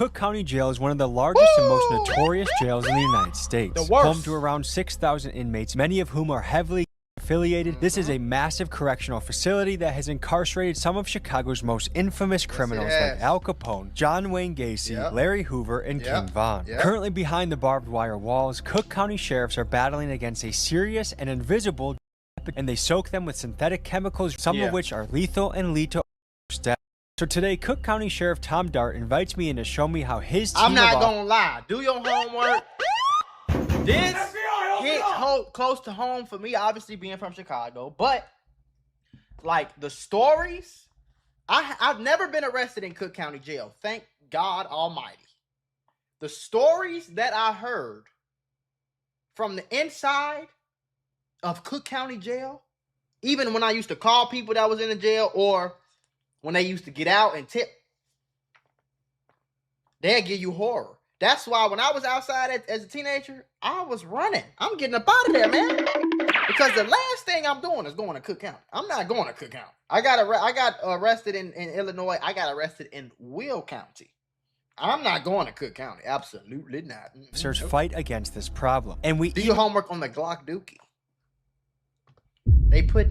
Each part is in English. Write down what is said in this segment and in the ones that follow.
Cook County Jail is one of the largest and most notorious jails in the United States. Home to around 6,000 inmates, many of whom are heavily affiliated. This is a massive correctional facility that has incarcerated some of Chicago's most infamous criminals like Al Capone, John Wayne Gacy, Larry Hoover, and King Von. Currently behind the barbed wire walls, Cook County sheriffs are battling against a serious and invisible epidemic, and they soak them with synthetic chemicals, some of which are lethal and lead to death. So today, Cook County Sheriff Tom Dart invites me in to show me how his team I'm not gonna lie. Do your homework. This hit close to home for me, obviously being from Chicago. But, like, the stories, I've never been arrested in Cook County Jail. Thank God Almighty. The stories that I heard from the inside of Cook County Jail, even when I used to call people that was in the jail or when they used to get out and tip, they'll give you horror. That's why when I was outside as a teenager, I was running. I'm getting up out of there, man. Because the last thing I'm doing is going to Cook County. I'm not going to Cook County. I got arrested in Illinois. I got arrested in Will County. I'm not going to Cook County. Absolutely not. Officers fight against this problem. And we do your homework on the Glock Dookie. They put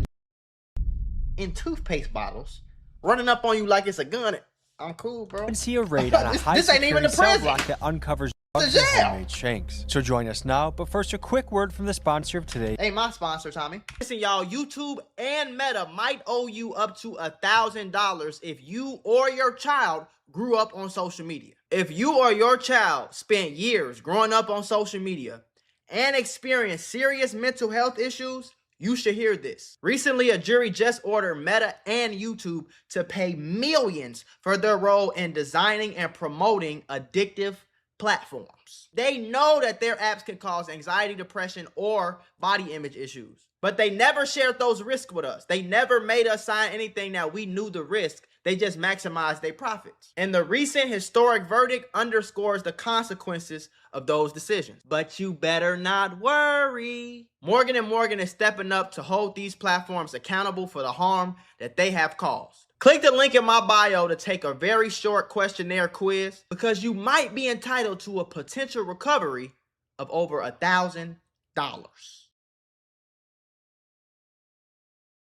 in toothpaste bottles, running up on you like it's a gun. I'm cool, bro. And see a raid on a high-security cell block that uncovers drugs and homemade shanks. So join us now, but first a quick word from the sponsor of today. Hey, my sponsor, Tommy. Listen, y'all, YouTube and Meta might owe you up to $1,000 if you or your child grew up on social media. If you or your child spent years growing up on social media and experienced serious mental health issues, you should hear this. Recently, a jury just ordered Meta and YouTube to pay millions for their role in designing and promoting addictive platforms. They know that their apps can cause anxiety, depression, or body image issues, but they never shared those risks with us. They never made us sign anything that we knew the risk. They just maximized their profits. And the recent historic verdict underscores the consequences of those decisions. But you better not worry. Morgan & Morgan is stepping up to hold these platforms accountable for the harm that they have caused. Click the link in my bio to take a very short questionnaire quiz because you might be entitled to a potential recovery of over $1,000.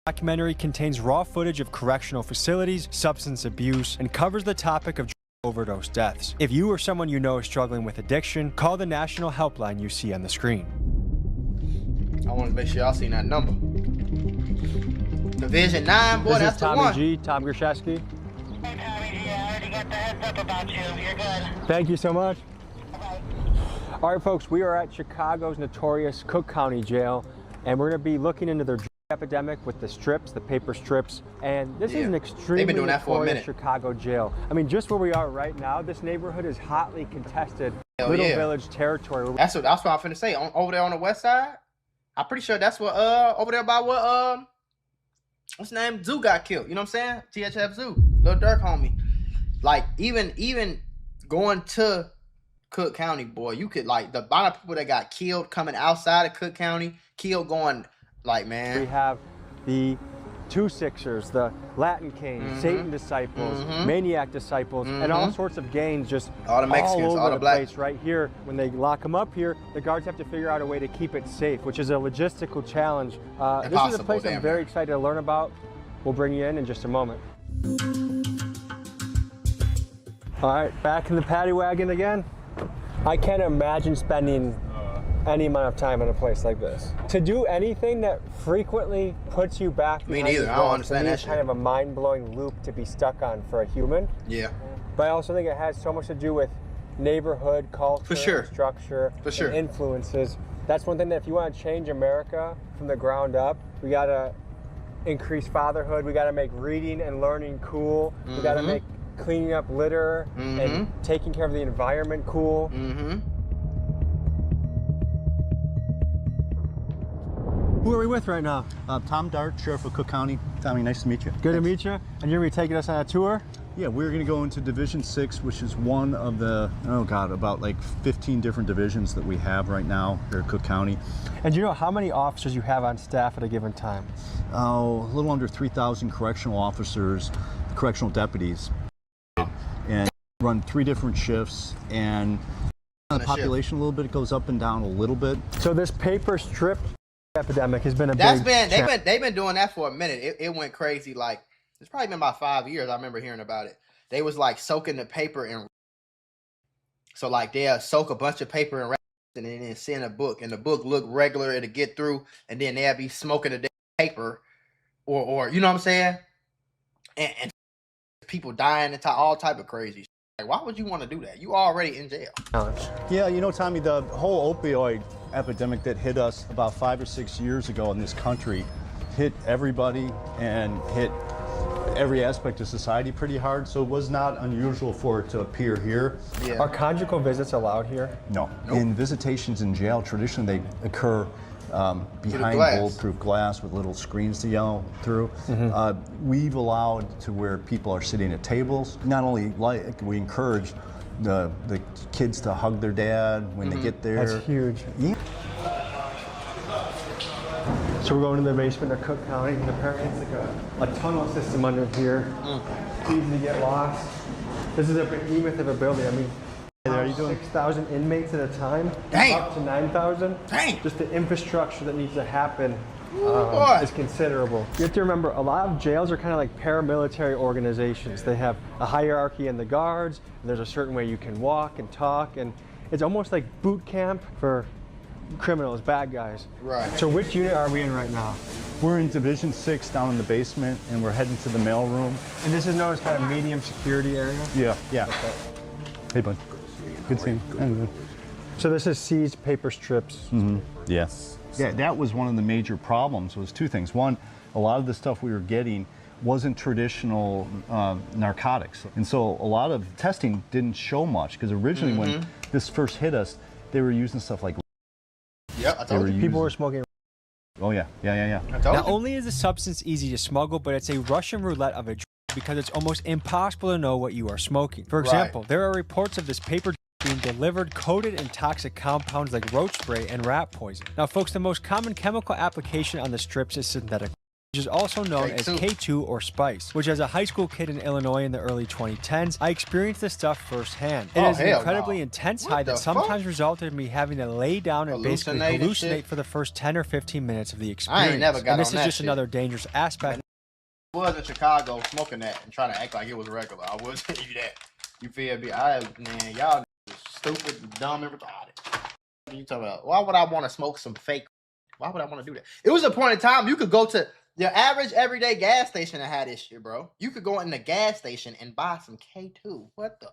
Documentary contains raw footage of correctional facilities, substance abuse, and covers the topic of overdose deaths. If you or someone you know is struggling with addiction, call the national helpline you see on the screen. I want to make sure y'all seen that number. Division 9, boy, that's the one. This is Tommy G, Tom Grishesky. Hey, Tommy G, I already got the heads up about you. You're good. Thank you so much. Bye-bye. All right, folks, we are at Chicago's notorious Cook County Jail, and we're going to be looking into their epidemic with the strips, the paper strips, and this is an extremely notorious Chicago jail. I mean, just where we are right now, this neighborhood is hotly contested Little Village territory. That's what I'm finna say. Over there on the west side, I'm pretty sure that's what over there by what what's his name? Zoo got killed. You know what I'm saying? THF Zoo, Lil Durk homie. Like even going to Cook County, boy, you could like the amount of people that got killed coming outside of Cook County, killed going. Like, man, we have the 2-6ers, the Latin Kings, Satan disciples, Maniac disciples, and all sorts of gangs just all the Mexicans, all over all the place right here. When they lock them up here, the guards have to figure out a way to keep it safe, which is a logistical challenge. This is a place I'm very excited to learn about. We'll bring you in just a moment. All right, back in the paddy wagon again. I can't imagine spending any amount of time in a place like this. To do anything that frequently puts you back. Me neither. I don't understand that shit. It's kind of a mind-blowing loop to be stuck on for a human. Yeah. But I also think it has so much to do with neighborhood, culture, and structure, and influences. That's one thing that if you want to change America from the ground up, we gotta increase fatherhood. We gotta make reading and learning cool. We gotta make cleaning up litter and taking care of the environment cool. Who are we with right now? Tom Dart, Sheriff of Cook County. Tommy, nice to meet you. Good to meet you. And you're going to be taking us on a tour? Yeah, we're going to go into Division 6, which is one of the, about like 15 different divisions that we have right now here at Cook County. And do you know how many officers you have on staff at a given time? Oh, a little under 3,000 correctional officers, correctional deputies. And run 3 different shifts, and the population a little bit, it goes up and down a little bit. So this paper strip epidemic has been they've been doing that for a minute. It went crazy. Like, it's probably been about 5 years. I remember hearing about it. They was like soaking the paper in. So like they'll soak a bunch of paper in and then send a book, and the book look regular, it'll get through, and then they'll be smoking the paper, or you know what I'm saying? And people dying and all type of crazy shit. Like, why would you want to do that? You already in jail. Yeah, you know, Tommy, the whole opioid epidemic that hit us about 5 or 6 years ago in this country hit everybody and hit every aspect of society pretty hard, so it was not unusual for it to appear here. Yeah. Are conjugal visits allowed here? No. Nope. In visitations in jail, traditionally they occur behind bulletproof glass with little screens to yell through. We've allowed to where people are sitting at tables. Not only like we encourage the kids to hug their dad when they get there. That's huge. Yeah. So we're going to the basement of Cook County, and apparently it's like a tunnel system under here. Easy to get lost. This is a behemoth of a building. I mean, are you doing 6,000 inmates at a time? Damn. Up to 9,000? Damn. Just the infrastructure that needs to happen is considerable. You have to remember, a lot of jails are kind of like paramilitary organizations. They have a hierarchy in the guards, and there's a certain way you can walk and talk, and it's almost like boot camp for criminals, bad guys. Right. So which unit are we in right now? We're in Division 6 down in the basement, and we're heading to the mailroom. And this is known as kind of medium security area? Yeah, yeah. Okay. Hey, bud. Good seeing you. So this is seized paper strips. Yes. Yeah, that was one of the major problems, was 2 things. One, a lot of the stuff we were getting wasn't traditional narcotics. And so a lot of testing didn't show much, because originally when this first hit us, they were using stuff like I told you. People were smoking. Oh yeah. Not only is the substance easy to smuggle, but it's a Russian roulette of a drug because it's almost impossible to know what you are smoking. For example, there are reports of this paper being delivered coated in toxic compounds like roach spray and rat poison. Now folks, the most common chemical application on the strips is synthetic, which is also known as K2 or spice, which as a high school kid in Illinois in the early 2010s, I experienced this stuff firsthand. It is an incredibly intense high that sometimes resulted in me having to lay down and basically hallucinate for the first 10 or 15 minutes of the experience. I ain't never got and this on is that just shit. another dangerous aspect. I was in Chicago smoking that and trying to act like it was regular. I was telling you that. You feel me? Man, y'all stupid, dumb, and retarded. You talking about? Why would I want to smoke some fake? Why would I want to do that? It was a point in time you could go to your average everyday gas station and have this shit, bro. You could go in the gas station and buy some K2. What the?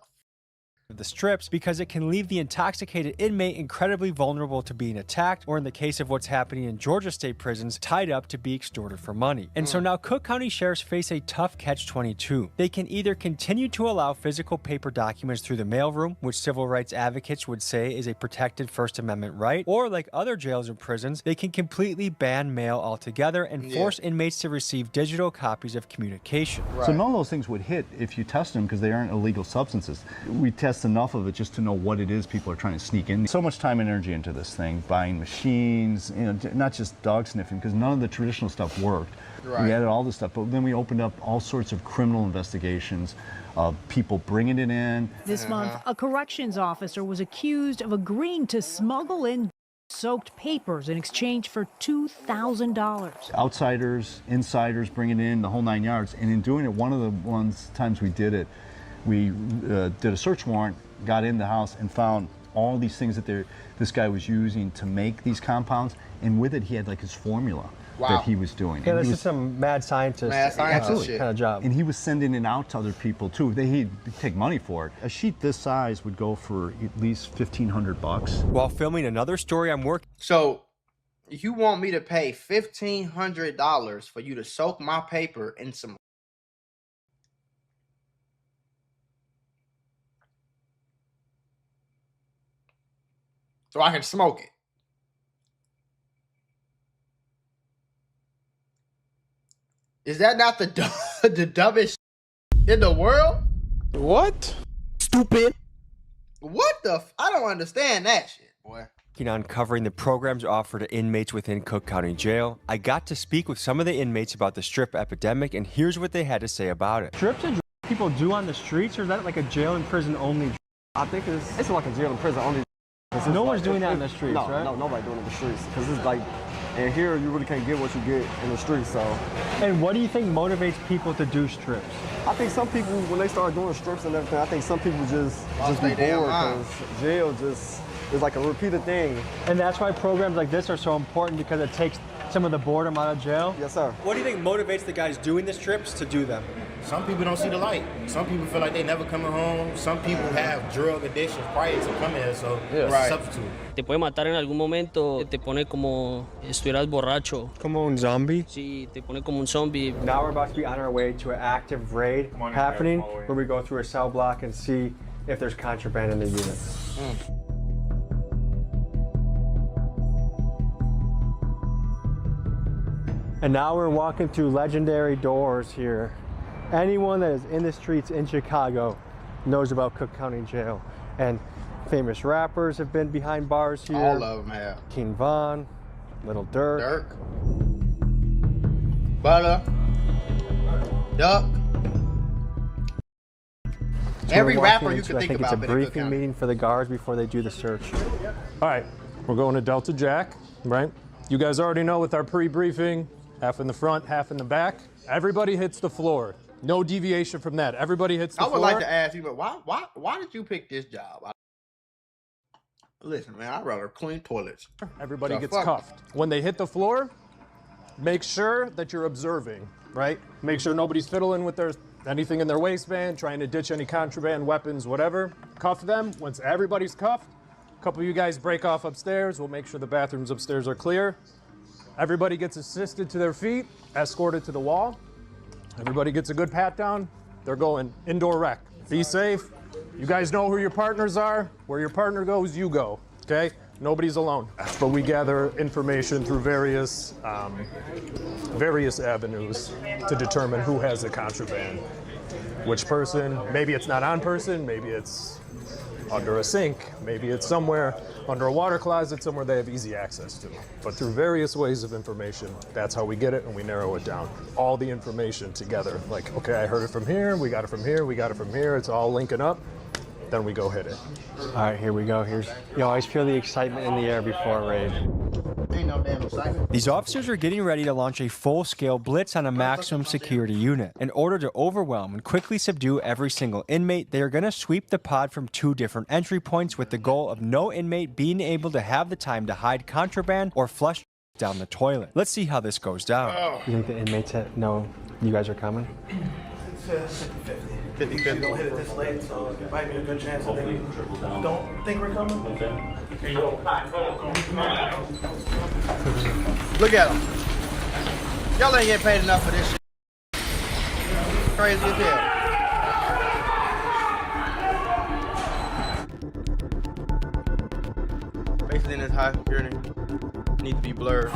The strips because it can leave the intoxicated inmate incredibly vulnerable to being attacked, or in the case of what's happening in Georgia state prisons, tied up to be extorted for money. And so now Cook County sheriffs face a tough catch-22. They can either continue to allow physical paper documents through the mailroom, which civil rights advocates would say is a protected First Amendment right, or like other jails or prisons, they can completely ban mail altogether and force inmates to receive digital copies of communication. So none of those things would hit if you test them because they aren't illegal substances. We test enough of it just to know what it is people are trying to sneak in. So much time and energy into this thing, buying machines, you know, not just dog sniffing, because none of the traditional stuff worked. We added all this stuff, but then we opened up all sorts of criminal investigations of people bringing it in. This month, a corrections officer was accused of agreeing to smuggle in soaked papers in exchange for $2,000. Outsiders, insiders bringing it in, the whole 9 yards. And in doing it, one of the times we did it, we did a search warrant, got in the house and found all these things that this guy was using to make these compounds, and with it he had like his formula that he was doing. Yeah, this is some mad scientist kind of job. And he was sending it out to other people too. He'd take money for it. A sheet this size would go for at least $1,500. While filming another story I'm working. So you want me to pay $1,500 for you to soak my paper in some so I can smoke it? Is that not the dumbest in the world? What? Stupid. What the? I don't understand that shit, boy. On covering the programs offered to inmates within Cook County Jail, I got to speak with some of the inmates about the strip epidemic, and here's what they had to say about it. Strips are people do on the streets, or is that like a jail and prison only? I think it's like a jail and prison only. No one's doing that in the streets, right? No, nobody doing it in the streets. Because it's like, and here you really can't get what you get in the streets, so. And what do you think motivates people to do strips? I think some people, when they start doing strips and everything, I think some people just be bored because jail just is like a repeated thing. And that's why programs like this are so important, because it takes some of the boredom out of jail? Yes, sir. What do you think motivates the guys doing the strips to do them? Some people don't see the light. Some people feel like they never coming home. Some people have drug addictions prior to coming here, so it's a substitute. Te puede matar en algún momento, te pone como estuvieras borracho. Como un zombie? Sí, te pone como un zombie. Now we're about to be on our way to an active raid happening, where we go through a cell block and see if there's contraband in the unit. And now we're walking through legendary doors here. Anyone that is in the streets in Chicago knows about Cook County Jail. And famous rappers have been behind bars here. All of them have. King Von, Little Dirk. Butter. Duck. Every rapper you can think about. I think it's a briefing meeting for the guards before they do the search. All right, we're going to Delta Jack, right? You guys already know with our pre-briefing, half in the front, half in the back. Everybody hits the floor. No deviation from that. Everybody hits the floor. I would like to ask you, but why did you pick this job? Listen, man, I'd rather clean toilets. Everybody gets cuffed. When they hit the floor, make sure that you're observing, right? Make sure nobody's fiddling with anything in their waistband, trying to ditch any contraband, weapons, whatever. Cuff them. Once everybody's cuffed, a couple of you guys break off upstairs. We'll make sure the bathrooms upstairs are clear. Everybody gets assisted to their feet, escorted to the wall. Everybody gets a good pat down. They're going indoor rec. Be safe. You guys know who your partners are. Where your partner goes, you go, okay? Nobody's alone. But we gather information through various avenues to determine who has the contraband. Which person, maybe it's not on person, maybe it's under a sink, maybe it's somewhere under a water closet, somewhere they have easy access to. But through various ways of information, that's how we get it and we narrow it down. All the information together, like, okay, I heard it from here, we got it from here, we got it from here, it's all linking up, then we go hit it. All right, here we go. You always feel the excitement in the air before a raid. Ain't no damn excitement. These officers are getting ready to launch a full-scale blitz on a maximum security unit. In order to overwhelm and quickly subdue every single inmate, they are going to sweep the pod from 2 different entry points with the goal of no inmate being able to have the time to hide contraband or flush down the toilet. Let's see how this goes down. You think the inmates know you guys are coming? 50-50. Don't hit it this late, so it might be a good chance that they don't think we're coming. Look at them. Y'all ain't getting paid enough for this shit. Crazy as hell. Basically in this high security, need to be blurred.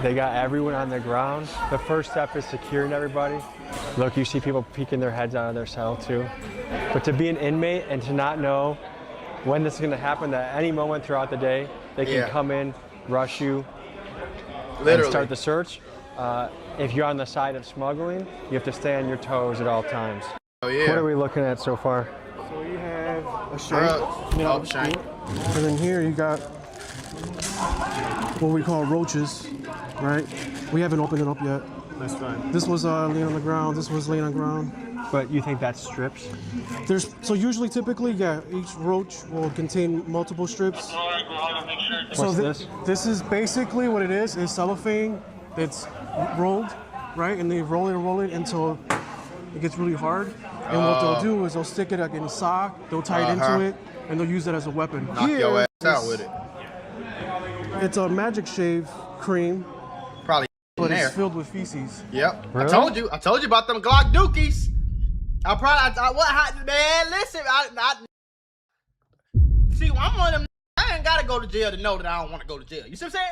They got everyone on the ground. The first step is securing everybody. Look, you see people peeking their heads out of their cell too. But to be an inmate and to not know when this is going to happen, that at any moment throughout the day, they can come in, rush you, and start the search. If you're on the side of smuggling, you have to stay on your toes at all times. Oh yeah. What are we looking at so far? So you have a shank, shank. And then here you got what we call roaches, right? We haven't opened it up yet. That's fine. This was laying on the ground. This was laying on the ground. But you think that's strips? So usually, typically, yeah, each roach will contain multiple strips. What's this? This is basically what it is cellophane that's rolled, right? And they roll it until it gets really hard. And what they'll do is they'll stick it like in a sock, they'll tie it into it, and they'll use that as a weapon. Knock your ass out with it. It's a magic shave cream. Probably But there. it's filled with feces. Yep. Really? I told you about them Glock dookies. Man, listen, see, I'm one of them. I ain't gotta go to jail to know that I don't want to go to jail. You see what I'm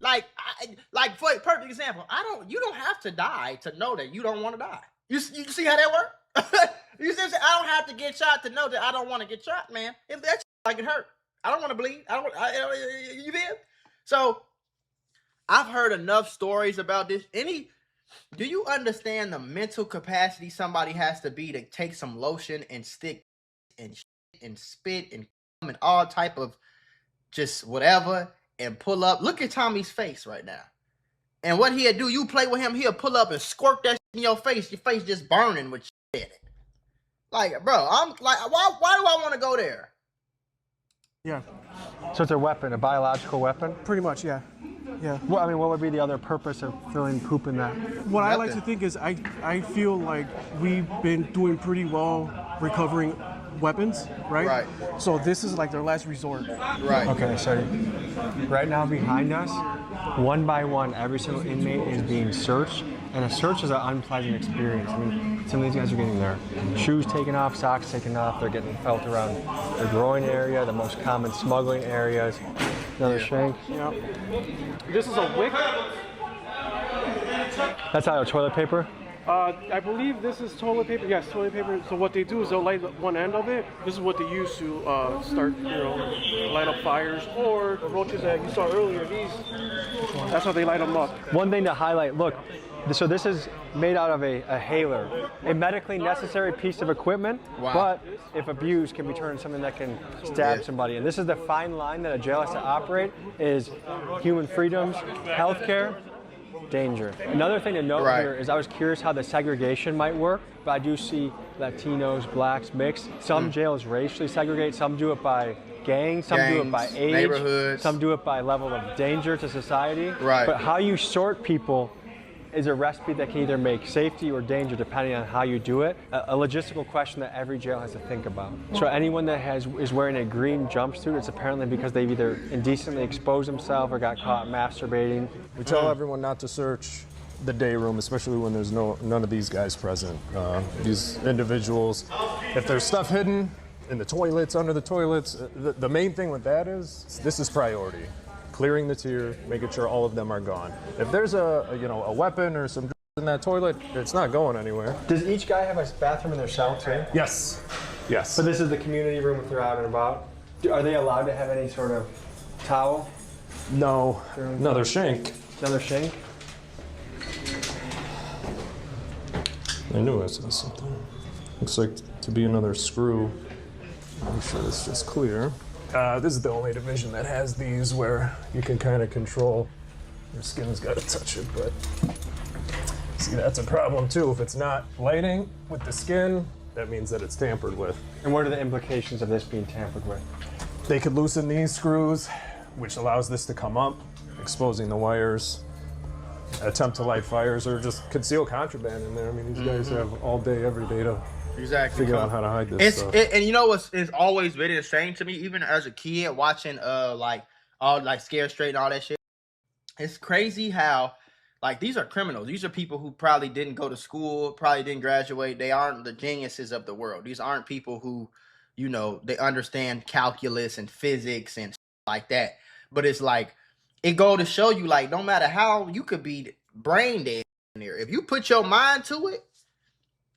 saying? Like for a perfect example, you don't have to die to know that you don't want to die. You see how that works? You see what I'm saying? I don't have to get shot to know that I don't want to get shot, man. If that like it hurt, I don't want to bleed. You feel? So I've heard enough stories about this. Do you understand the mental capacity somebody has to be to take some lotion and stick and shit and spit and cum and all type of just whatever and pull up? Look at Tommy's face right now. And what he'll do, you play with him, he'll pull up and squirt that shit in your face just burning with shit in it. Like, bro, I'm like, why do I want to go there? Yeah. So it's a weapon, a biological weapon? Pretty much, yeah. Yeah. Well, I mean, what would be the other purpose of filling poop in that? What I like to think is I feel like we've been doing pretty well recovering weapons, right? Right. So this is like their last resort. Right. Okay, so right now behind us, one by one, every single inmate is being searched, and a search is an unpleasant experience. I mean, some of these guys are getting their shoes taken off, socks taken off, they're getting felt around the groin area, the most common smuggling areas. Another shank. Yeah. This is a wick. That's out of toilet paper? I believe this is toilet paper. Yes, toilet paper. So what they do is they'll light one end of it. This is what they use to start, light up fires. Or the roaches that you saw earlier, these, that's how they light them up. One thing to highlight, look, so this is made out of a hailer, a medically necessary piece of equipment, but if abused can be turned into something that can stab somebody. And this is the fine line that a jail has to operate, is human freedoms, healthcare, danger. Another thing to note here is I was curious how the segregation might work, but I do see Latinos, blacks, mixed. Some jails racially segregate, some do it by gangs, some do it by age, neighborhoods. Some do it by level of danger to society. Right. But how you sort people is a recipe that can either make safety or danger depending on how you do it. A logistical question that every jail has to think about. So anyone that is wearing a green jumpsuit, it's apparently because they've either indecently exposed themselves or got caught masturbating. We tell everyone not to search the day room, especially when there's none of these guys present. These individuals, if there's stuff hidden in the toilets, under the toilets, the main thing with that is this is priority. Clearing the tier, making sure all of them are gone. If there's a weapon or some in that toilet, it's not going anywhere. Does each guy have a bathroom in their cell too? Yes. Yes. So this is the community room if they're out and about. Are they allowed to have any sort of towel? No. Another shank. Another shank? I knew I saw something. Looks like to be another screw. Make sure it's just clear. This is the only division that has these where you can kind of control. Your skin's got to touch it, but see, that's a problem too. If it's not lighting with the skin, that means that it's tampered with. And what are the implications of this being tampered with? They could loosen these screws, which allows this to come up, exposing the wires, attempt to light fires, or just conceal contraband in there. I mean, these guys have all day, every day to figure out how to hide this stuff. And you know what's always been insane to me, even as a kid watching all Scared Straight and all that shit. It's crazy how these are criminals. These are people who probably didn't go to school, probably didn't graduate. They aren't the geniuses of the world. These aren't people who, they understand calculus and physics and like that. But it's like, it go to show you, no matter how you could be brain dead in there, if you put your mind to it,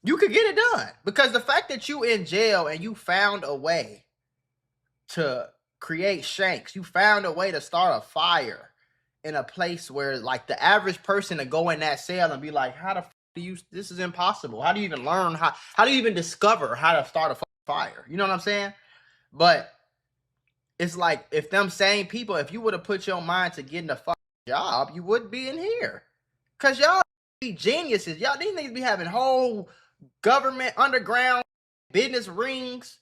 you could get it done. Because the fact that you in jail and you found a way to create shanks, you found a way to start a fire in a place where the average person to go in that cell and be like, how the f do you, this is impossible. How do you even learn, how do you even discover how to start a fire? You know what I'm saying? But it's like, if them same people, if you would have put your mind to getting a fucking job, you wouldn't be in here. Because y'all be geniuses. Y'all, these niggas be having whole government underground business rings.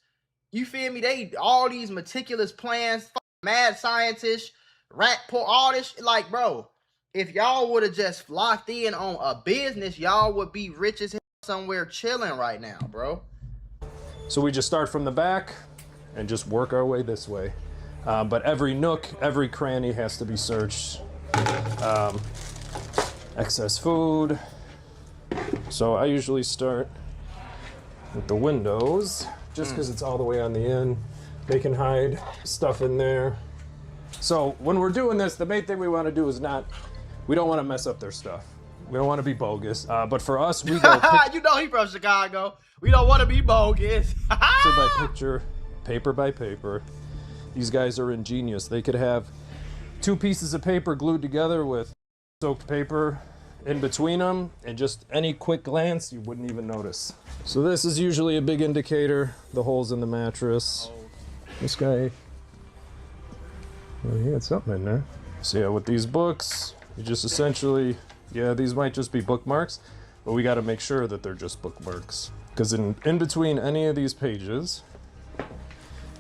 You feel me? They all these meticulous plans, mad scientists, rat poor, all this. Bro, if y'all would have just locked in on a business, y'all would be rich as hell somewhere chilling right now, bro. So we just start from the back and just work our way this way. But every nook, every cranny has to be searched. Excess food. So I usually start with the windows, just because it's all the way on the end. They can hide stuff in there. So when we're doing this, the main thing we want to do is we don't want to mess up their stuff. We don't want to be bogus. But for us, we go you know he from Chicago. We don't want to be bogus. Picture by picture, paper by paper. These guys are ingenious. They could have 2 pieces of paper glued together with soaked paper in between them, and just any quick glance, you wouldn't even notice. So this is usually a big indicator, the holes in the mattress. This guy, well, he had something in there. So yeah, with these books, you just essentially, yeah, these might just be bookmarks, but we got to make sure that they're just bookmarks. Because in between any of these pages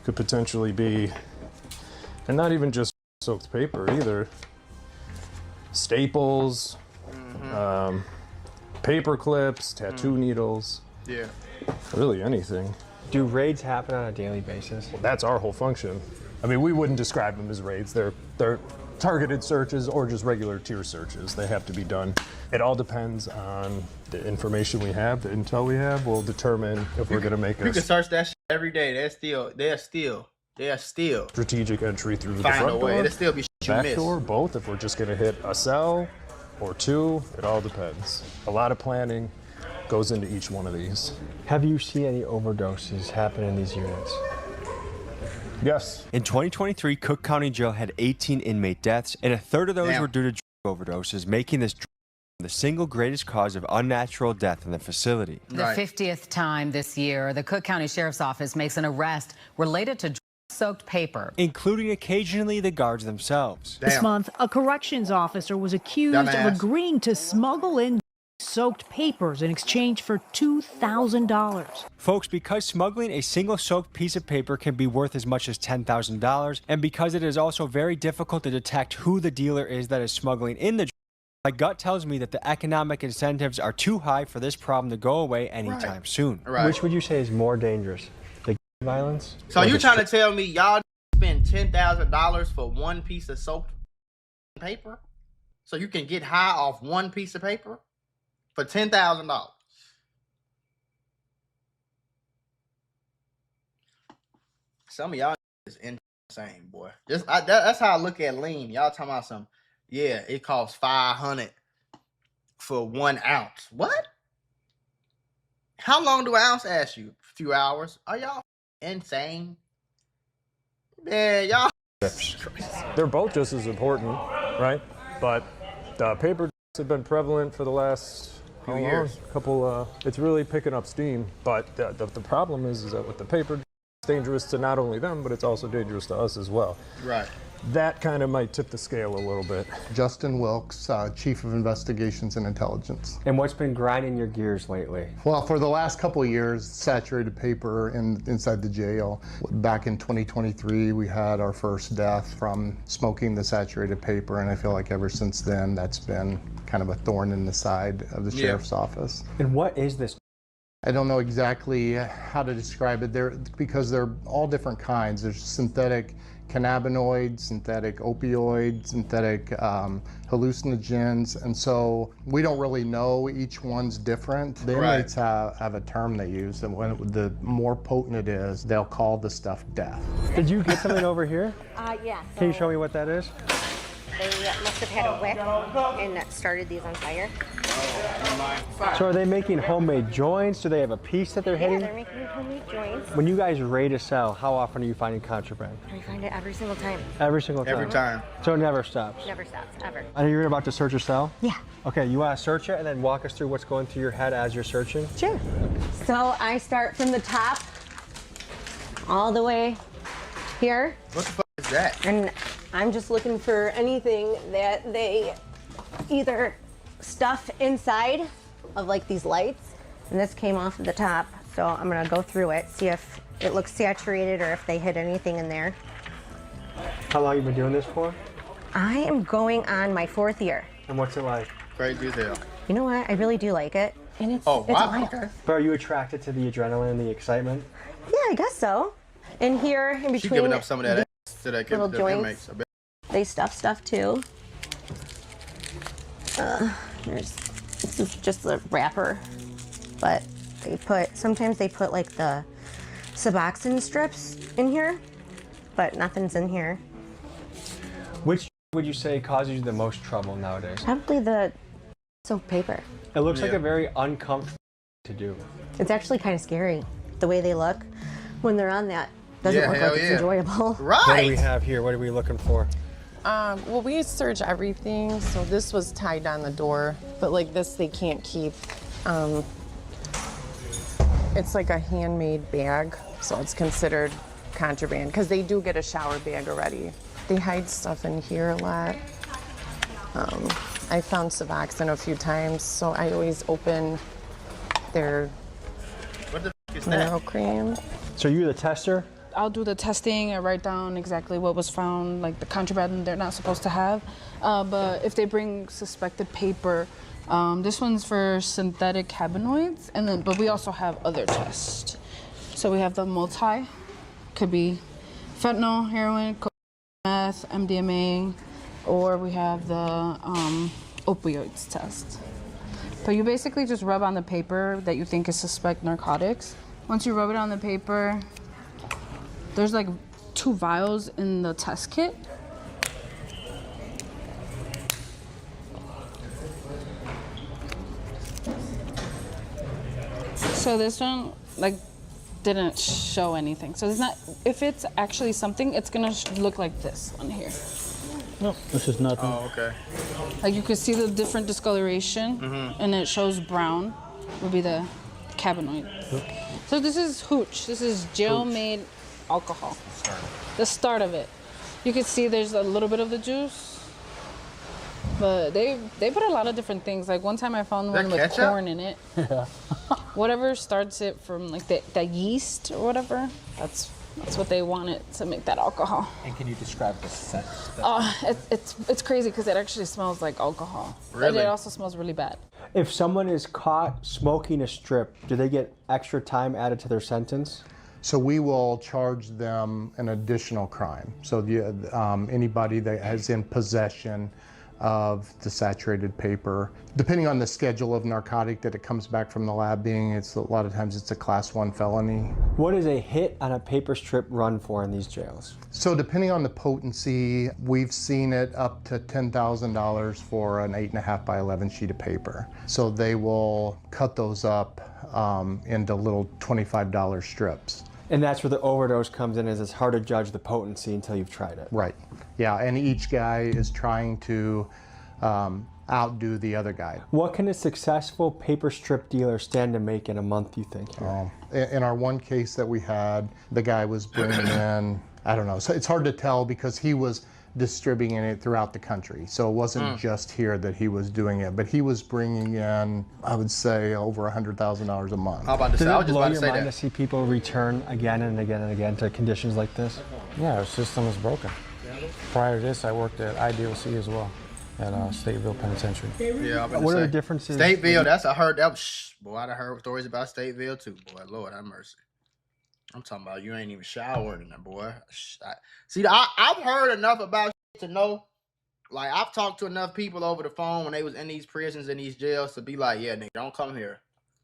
could potentially be, and not even just soaked paper either, staples, paper clips, tattoo needles. Yeah. Really anything. Do raids happen on a daily basis? Well, that's our whole function. I mean, we wouldn't describe them as raids. They're targeted searches or just regular tier searches. They have to be done. It all depends on the information we have, the intel we have will determine if we're going to make You can search that shit every day. They're still strategic entry through the find front a way. door, It'll still be shit you back miss. door, both. If we're just going to hit a cell or two, it all depends. A lot of planning goes into each one of these. Have you seen any overdoses happen in these units? Yes. In 2023, Cook County Jail had 18 inmate deaths, and a third of those were due to drug overdoses, making this the single greatest cause of unnatural death in the facility. The 50th time this year, the Cook County Sheriff's Office makes an arrest related to soaked paper, including occasionally the guards themselves. This month, a corrections officer was accused of agreeing to smuggle in soaked papers in exchange for $2,000. Folks, because smuggling a single soaked piece of paper can be worth as much as $10,000, and because it is also very difficult to detect who the dealer is that is smuggling in the my gut tells me that the economic incentives are too high for this problem to go away anytime soon. Which would you say is more dangerous, the violence? So you trying to tell me y'all spend $10,000 for one piece of soaked paper? So you can get high off one piece of paper for $10,000? Some of y'all is insane, boy. That's how I look at lean. Y'all talking about some, yeah, it costs $500 for 1 ounce. What? How long do an ounce ask you? A few hours? Are y'all insane? Man, y'all. They're both just as important, right? But paper have been prevalent for the last few years. It's really picking up steam. But the problem is that with the paper, it's dangerous to not only them, but it's also dangerous to us as well. Right. That kind of might tip the scale a little bit. Justin Wilkes, Chief of Investigations and Intelligence. And what's been grinding your gears lately? Well, for the last couple of years, saturated paper inside the jail. Back in 2023, we had our first death from smoking the saturated paper, and I feel like ever since then, that's been kind of a thorn in the side of the sheriff's office. And what is this? I don't know exactly how to describe it. Because they're all different kinds. There's synthetic cannabinoids, synthetic opioids, synthetic hallucinogens, and so we don't really know. Each one's different. The inmates have a term they use, and when the more potent it is, they'll call the stuff death. Did you get something over here? Yeah. Can you show me what that is? They must have had a wick and that started these on fire. So are they making homemade joints? Do they have a piece that they're hitting? Yeah, they're making homemade joints. When you guys raid a cell, how often are you finding contraband? We find it every single time. Every single time? Every time. So it never stops? Never stops, ever. I know you're about to search a cell? Yeah. Okay, you want to search it and then walk us through what's going through your head as you're searching? Sure. So I start from the top all the way here. What the fuck is that? And I'm just looking for anything that they either stuff inside of like these lights. And this came off of the top. So I'm gonna go through it, see if it looks saturated or if they hid anything in there. How long have you been doing this for? I am going on my 4th year. And what's it like? Crazy as hell. You know what? I really do like it. And it's, wow. it's wild. Okay. But are you attracted to the adrenaline and the excitement? Yeah, I guess so. And here in between, She giving up some of that ass to that little the joints. inmates. I bet. They stuff stuff too. This is just the wrapper, but sometimes they put like the Suboxone strips in here, but nothing's in here. Which would you say causes you the most trouble nowadays? Probably the soaked paper. It looks like a very uncomfortable to do. It's actually kind of scary, the way they look when they're on that. Doesn't look like it's enjoyable. Right. What do we have here? What are we looking for? Well, we search everything, so this was tied on the door, but like this they can't keep. It's like a handmade bag, so it's considered contraband because they do get a shower bag already. They hide stuff in here a lot. I found Suboxone a few times, so I always open their mineral cream. So you're the tester? I'll do the testing. I write down exactly what was found, like the contraband they're not supposed to have. But if they bring suspected paper, this one's for synthetic cannabinoids, but we also have other tests. So we have the multi, could be fentanyl, heroin, meth, MDMA, or we have the opioids test. But you basically just rub on the paper that you think is suspect narcotics. Once you rub it on the paper, there's like 2 vials in the test kit. So this one, like, didn't show anything. So it's not, if it's actually something, it's gonna look like this one here. No, this is nothing. Oh, okay. Like you can see the different discoloration, and it shows brown would be the cannabinoid. So this is hooch. This is jail-made alcohol. The start of it. You can see there's a little bit of the juice, but they put a lot of different things. Like one time I found one with corn in it. Yeah. Whatever starts it from like the yeast or whatever, that's what they wanted to make that alcohol. And can you describe the scent? It's crazy because it actually smells like alcohol. Really? And it also smells really bad. If someone is caught smoking a strip, do they get extra time added to their sentence? So we will charge them an additional crime. So anybody that is in possession of the saturated paper, depending on the schedule of narcotic that it comes back from the lab being, a lot of times it's a class 1 felony. What is a hit on a paper strip run for in these jails? So depending on the potency, we've seen it up to $10,000 for an 8.5 by 11 sheet of paper. So they will cut those up into little $25 strips. And that's where the overdose comes in, is it's hard to judge the potency until you've tried it. Right. Yeah, and each guy is trying to outdo the other guy. What can a successful paper strip dealer stand to make in a month, you think? In our one case that we had, the guy was bringing in, I don't know, so it's hard to tell because he was distributing it throughout the country. So it wasn't just here that he was doing it, but he was bringing in, I would say, over $100,000 a month. How about this? Does it blow your mind to see people return again and again and again to conditions like this? Yeah, our system is broken. Prior to this, I worked at IDOC as well, at Stateville Penitentiary. Yeah, what are the differences? Stateville, boy, I heard stories about Stateville too, boy. Lord have mercy. I'm talking about you ain't even showered in there, boy. See, I've heard enough about to know. Like, I've talked to enough people over the phone when they was in these prisons and these jails to be like, yeah, nigga, don't come here.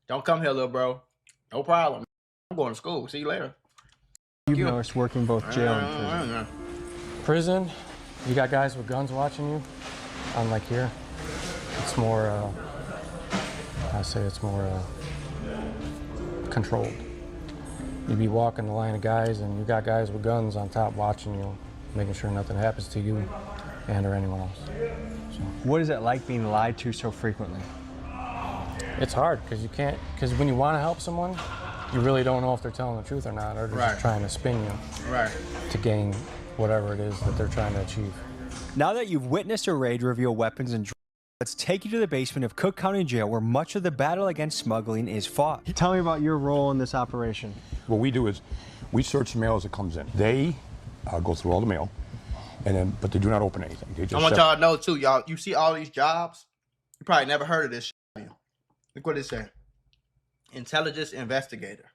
Don't come here, little bro. No problem. I'm going to school. See you later. You've noticed working both jail and prison. Prison, you got guys with guns watching you. Unlike here, it's more, I say it's more controlled. You be walking the line of guys and you got guys with guns on top watching you, making sure nothing happens to you and or anyone else. So. What is it like being lied to so frequently? It's hard because when you want to help someone, you really don't know if they're telling the truth or not, or they're just trying to spin you to gain whatever it is that they're trying to achieve. Now that you've witnessed a raid reveal weapons and drugs, let's take you to the basement of Cook County Jail where much of the battle against smuggling is fought. Tell me about your role in this operation. What we do is we search the mail as it comes in. They go through all the mail, but they do not open anything. They just I want y'all to know too, y'all. You see all these jobs? You probably never heard of this shit. Look what it says. Intelligence investigator.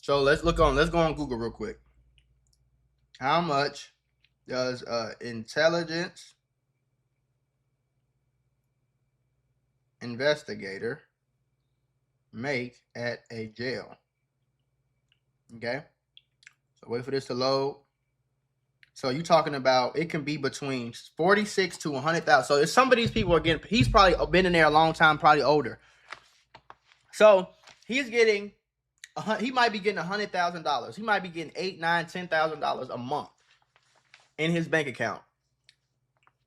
So let's go on Google real quick. How much does intelligence investigator make at a jail? Okay. So wait for this to load. So you talking about it can be between 46 to 100,000. So if some of these people are getting, he's probably been in there a long time, probably older. So he's getting, he might be getting $100,000. He might be getting $8,000, $9,000, $10,000 a month in his bank account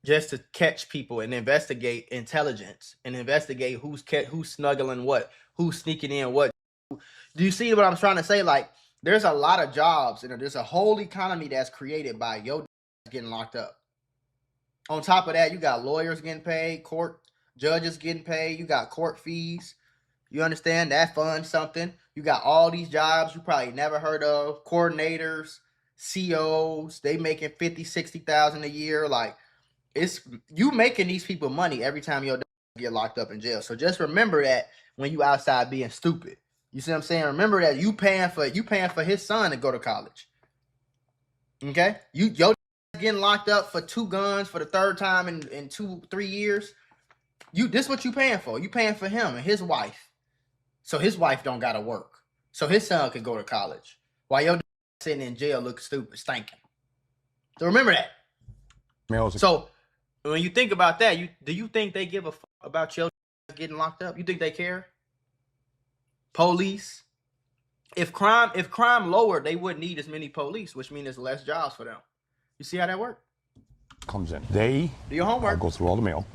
just to catch people and investigate intelligence and investigate who's snuggling what, who's sneaking in what. Do you see what I'm trying to say? Like, there's a lot of jobs and there's a whole economy that's created by your getting locked up. On top of that, you got lawyers getting paid, court judges getting paid, you got court fees. You understand? That funds something. You got all these jobs you probably never heard of, coordinators, COs, they making 50, 60,000 a year. Like, it's you making these people money every time your get locked up in jail. So just remember that when you outside being stupid. You see what I'm saying? Remember that you paying for his son to go to college. Okay? Your getting locked up for 2 guns for the 3rd time in 2-3 years. This what you paying for. You paying for him and his wife. So his wife don't gotta work. So his son could go to college. While your sitting in jail looking stupid, stinking. So remember that. So when you think about that, do you think they give a fuck about your getting locked up? You think they care? Police. If crime lowered, they wouldn't need as many police, which means there's less jobs for them. You see how that works? Comes in. They do your homework. Go through all the mail,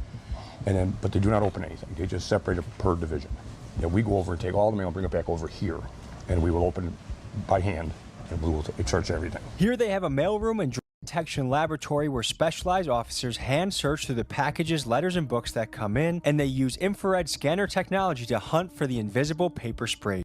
but they do not open anything. They just separate it per division. We go over and take all the mail and bring it back over here, and we will open it by hand, and we will search everything. Here they have a mailroom and drug detection laboratory where specialized officers hand search through the packages, letters, and books that come in, and they use infrared scanner technology to hunt for the invisible paper spray.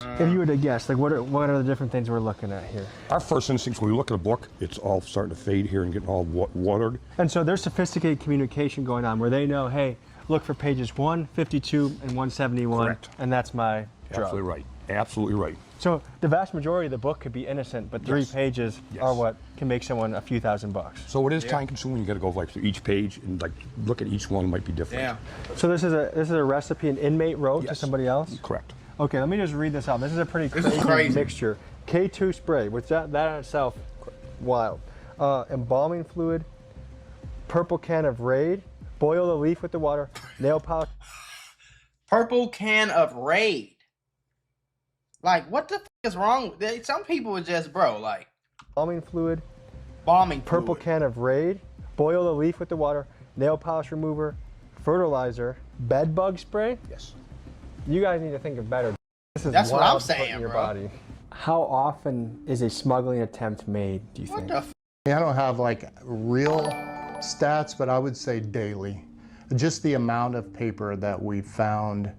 If you were to guess, like what are the different things we're looking at here? Our first instinct when we look at a book, it's all starting to fade here and getting all watered. And so there's sophisticated communication going on where they know, hey, look for pages 152 and 171, correct, and that's my drug. Absolutely right. Absolutely right. So the vast majority of the book could be innocent, but 3 pages are what can make someone a few $1,000s. So it is time consuming. You got to go like through each page and like look at each one might be different. Yeah. So this is a recipe an inmate wrote to somebody else? Correct. Okay, let me just read this out. This is a pretty crazy mixture. K2 spray, which that in itself, wild. Embalming fluid, purple can of Raid, boil the leaf with the water, nail polish. Purple can of Raid. Like, what the f is wrong? Some people are just, like. Embalming fluid, purple can of Raid, boil the leaf with the water, nail polish remover, fertilizer, bed bug spray. Yes. You guys need to think of better. That's what I'm saying, in your bro. Body. How often is a smuggling attempt made, do you think? I don't have like real stats, but I would say daily. Just the amount of paper that we found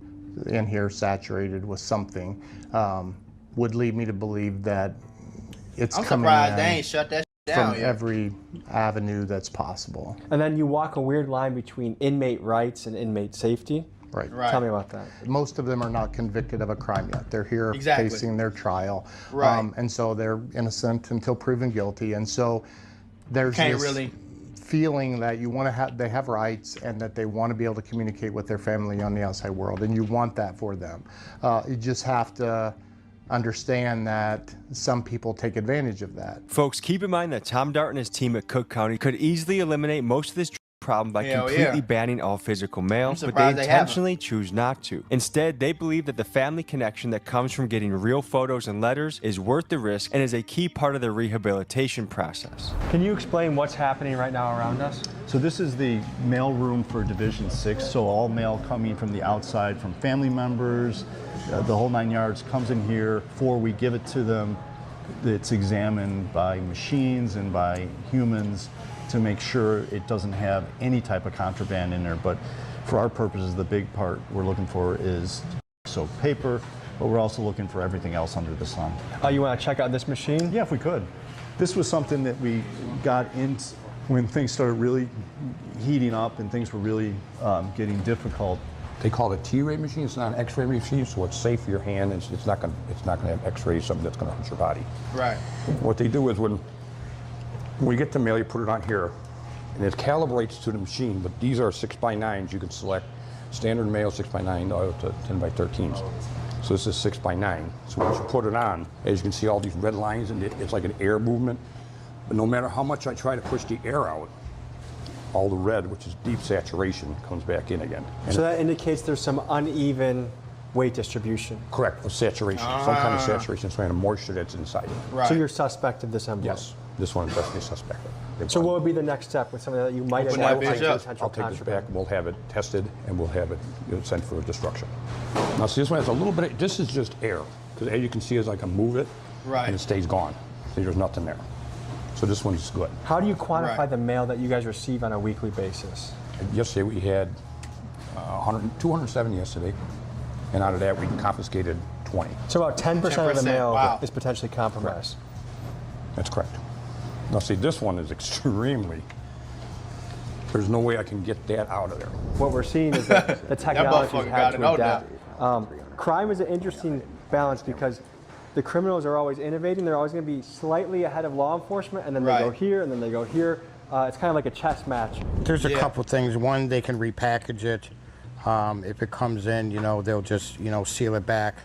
in here saturated with something would lead me to believe that it's coming surprised in they ain't shut that down from yet. every avenue that's possible. And then you walk a weird line between inmate rights and inmate safety. Right. Tell me about that. Most of them are not convicted of a crime yet. They're here Exactly. facing their trial. Right. And so they're innocent until proven guilty. And so there's this feeling that they have rights and that they want to be able to communicate with their family on the outside world. And you want that for them. You just have to understand that some people take advantage of that. Folks, keep in mind that Tom Dart and his team at Cook County could easily eliminate most of this problem by completely banning all physical mail, but they intentionally choose not to. Instead, they believe that the family connection that comes from getting real photos and letters is worth the risk and is a key part of the rehabilitation process. Can you explain what's happening right now around us? So this is the mail room for Division 6, so all mail coming from the outside from family members, the whole 9 yards comes in here. Before we give it to them, it's examined by machines and by humans to make sure it doesn't have any type of contraband in there. But for our purposes, the big part we're looking for is soaked paper, but we're also looking for everything else under the sun. You want to check out this machine? Yeah, if we could. This was something that we got in when things started really heating up and things were really getting difficult. They call it a T-ray machine. It's not an X-ray machine, so it's safe for your hand. It's not going to have X-rays, something that's going to hurt your body. Right. What they do is when we get the mail, you put it on here, and it calibrates to the machine. But these are 6x9s. You can select standard mail 6x9 to 10x13s. So this is 6x9. So once you put it on, as you can see, all these red lines, and it's like an air movement. But no matter how much I try to push the air out, all the red, which is deep saturation, comes back in again. And so that indicates there's some uneven weight distribution. Correct, with saturation. Some kind of saturation, some kind of moisture that's inside it. Right. So you're suspect of this envelope? Yes. This one is definitely suspect. So what would be the next step with something that you might identify as potential I'll take this contraband? back, we'll have it tested, and we'll have it sent for destruction. Now see, this one has a little bit, this is just air. Because as you can see, as I can move it, and it stays gone. See, there's nothing there. So this one's good. How do you quantify the mail that you guys receive on a weekly basis? Yesterday we had 207 yesterday, and out of that we confiscated 20. So about 10% of the mail wow. is potentially compromised. That's correct. Now see, this one is extremely, there's no way I can get that out of there. What we're seeing is that the technology has had to adapt. Crime is an interesting balance because the criminals are always innovating. They're always going to be slightly ahead of law enforcement, and then they go here, and then they go here. It's kind of like a chess match. There's a couple things. One, they can repackage it. If it comes in, you know, they'll just, you know, seal it back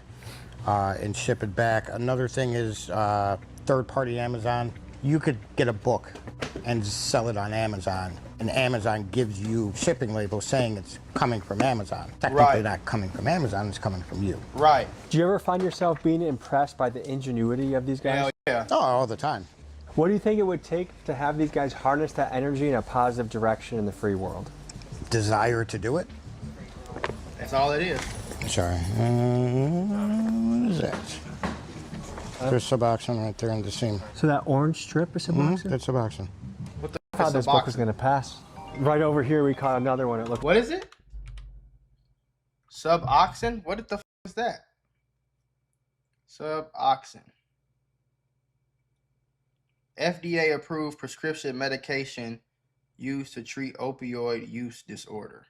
and ship it back. Another thing is third-party Amazon. You could get a book and sell it on Amazon, and Amazon gives you shipping labels saying it's coming from Amazon. Technically not coming from Amazon, it's coming from you. Right. Do you ever find yourself being impressed by the ingenuity of these guys? Hell yeah. Oh, all the time. What do you think it would take to have these guys harness that energy in a positive direction in the free world? Desire to do it? That's all it is. Sorry. What is that? There's Suboxone right there in the seam. So that orange strip is Suboxone? That's Suboxone. What the I thought this book was going to pass. Right over here, we caught another one. It looked. What is it? Suboxone? What the f is that? Suboxone. FDA approved prescription medication used to treat opioid use disorder.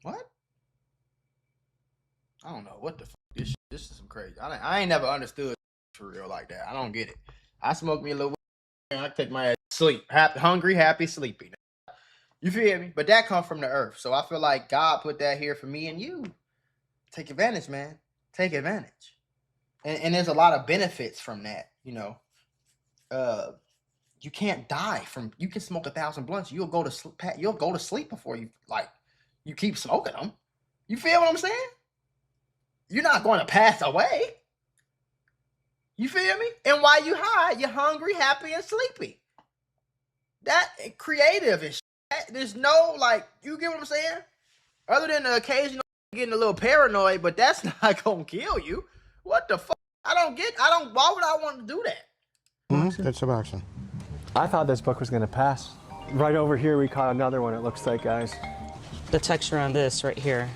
What? I don't know what the fuck this is some crazy. I ain't never understood for real like that. I don't get it. I smoke me a little and I take my ass to sleep. Hungry, happy, sleepy. You feel me? But that comes from the earth. So I feel like God put that here for me and you. Take advantage, man. Take advantage. And there's a lot of benefits from that, you know. You can't die from, you can smoke 1,000 blunts. You'll go to sleep before you keep smoking them. You feel what I'm saying? You're not going to pass away. You feel me? And while you high, you're hungry, happy, and sleepy. That creative and shit. There's no, you get what I'm saying? Other than the occasional getting a little paranoid, but that's not going to kill you. What the fuck? Why would I want to do that? That's Suboxone. I thought this book was going to pass. Right over here, we caught another one, it looks like, guys. The texture on this right here,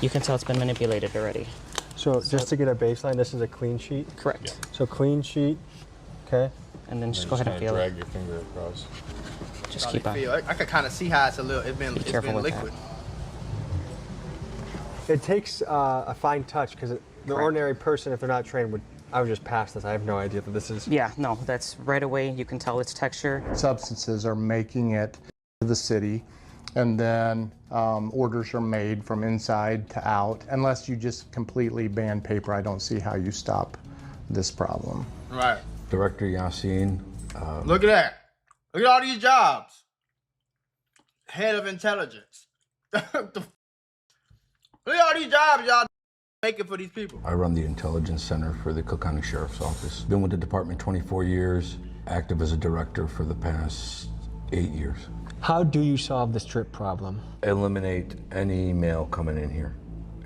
you can tell it's been manipulated already. So just to get a baseline, this is a clean sheet? Correct. Yeah. So clean sheet, okay. And then just go ahead and feel drag it. your finger across. Just keep on. I can kind of see how it's been liquid. It takes a fine touch because the ordinary person, if they're not trained, I would just pass this. I have no idea that this is. Yeah, no, that's right away. You can tell its texture. Substances are making it to the city, and then orders are made from inside to out. Unless you just completely ban paper, I don't see how you stop this problem. Right. Director Yassine. Look at that. Look at all these jobs. Head of intelligence. Look at all these jobs y'all making for these people. I run the Intelligence Center for the Cook County Sheriff's Office. Been with the department 24 years, active as a director for the past 8 years. How do you solve the strip problem? Eliminate any mail coming in here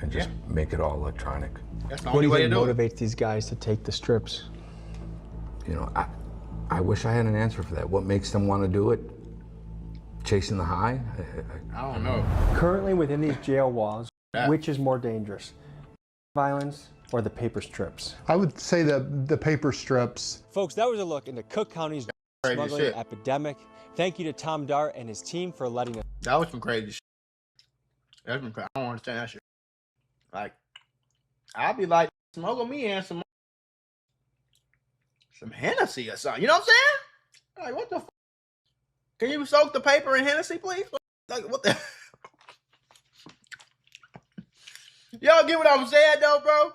and just make it all electronic. That's the What do only you way to think do it. motivates these guys to take the strips? You know, I wish I had an answer for that. What makes them want to do it? Chasing the high? I don't know. Currently within these jail walls, which is more dangerous? Violence or the paper strips? I would say the paper strips. Folks, that was a look into Cook County's Crazy smuggling shit. epidemic. Thank you to Tom Dart and his team for letting us. That was some crazy shit. That's been crazy. I don't understand that shit. I'll be like, smuggle me in some Hennessy or something. You know what I'm saying? Like, what the fuck? Can you soak the paper in Hennessy, please? Like, what the? Y'all get what I'm saying, though, bro?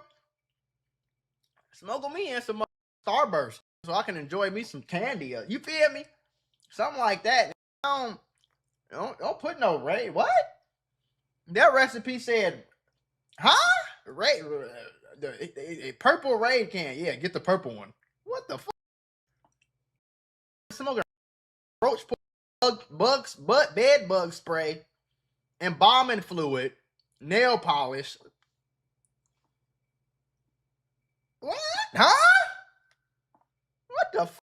Smuggle me in some Starburst so I can enjoy me some candy. You feel me? Something like that. Don't put no Ray. What? That recipe said, huh? Purple raid can. Yeah, get the purple one. What the fuck? Smoking roach bed bug spray, embalming fluid, nail polish. What? Huh? What the fuck?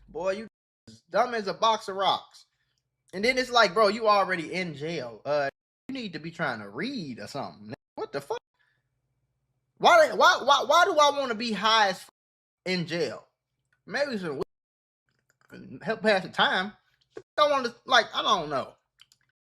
Boy, you dumb as a box of rocks. And then it's like, bro, you already in jail. You need to be trying to read or something. What the fuck? Why do I want to be high as in jail? Maybe some help pass the time. I want to, like, I don't know.